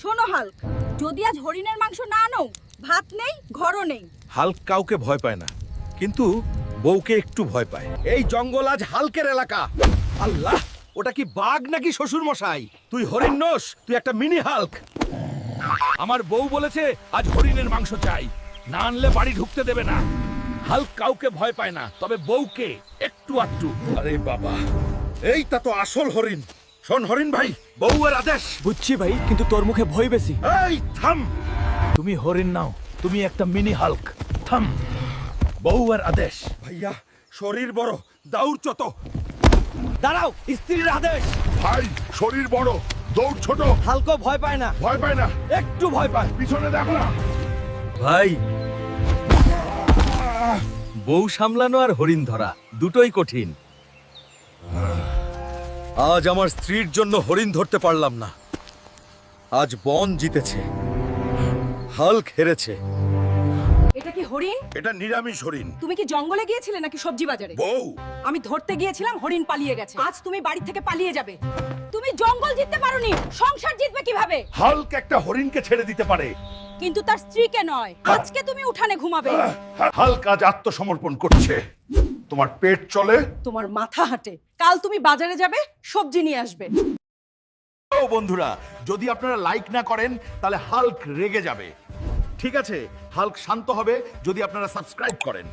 শোনো হাল্ক, যদি আজ হরিণের মাংস না আনো, ভাত নেই, ঘরও নেই। হাল্ক কাউকে ভয় পায় না, কিন্তু বউকে একটু ভয় পায়। এই জঙ্গল আজ হাল্কের এলাকা। আল্লাহ, ওটা কি বাঘ নাকি শ্বশুর মশাই? তুই হরিণ নস, তুই একটা মিনি হাল্ক। আমার বউ বলেছে আজ হরিণের মাংস চাই, না আনলে বাড়ি ঢুকতে দেবে না। হাল্ক কাউকে ভয় পায় না, তবে বউকে একটু আটটু। আরে বাবা, এইটা তো আসল হরিণ। শোন হরিণ ভাই, বউয়ের আদেশ। বুঝছি ভাই, কিন্তু তোর মুখে ভয় বেশি। এই থাম, তুমি হরিণ নাও, তুমি একটা মিনি হাল্ক। থাম, বউয়ের আদেশ। ভাইয়া শরীর বড়, দাউর চত। দাঁড়াও, স্ত্রীর আদেশ। ভাই শরীর বড়, দৌড় ছোট। হালকা ভয় পায় না, ভয় পায় না, একটু ভয় পায়। পিছনে দেখো না। ভাই, বউ সামলানো আর হরিণ ধরা দুটোই কঠিন। আজ আমার স্ত্রীর জন্য হরিণ ধরতে পারলাম না। আজ বন জিতেছে, হাল্ক হেরেছে। এটা কি হরিণ? এটা নিরামিষ হরিণ। তুমি কি জঙ্গলে গিয়েছিলে নাকি সবজি বাজারে? বউ, আমি ধরতে গিয়েছিলাম, হরিণ পালিয়ে গেছে। আজ তুমি বাড়ি থেকে পালিয়ে যাবে। তুমি জঙ্গল জিততে পারোনি, সংসার জিতবে কিভাবে? হাল্ক একটা হরিণকে ছেড়ে দিতে পারে। কিন্তু তার স্ত্রীকে নয়। আজকে তুমি উঠানে ঘুমাবে। হাল্ক আজ আত্মসমর্পণ করছে। তোমার পেট চলে। তোমার মাথা হাঁটে। কাল তুমি বাজারে যাবে, সবজি নিয়ে আসবে। ও বন্ধুরা, যদি আপনারা লাইক না করেন তাহলে হাল্ক রেগে যাবে। ঠিক আছে, হাল্ক শান্ত হবে যদি আপনারা সাবস্ক্রাইব করেন।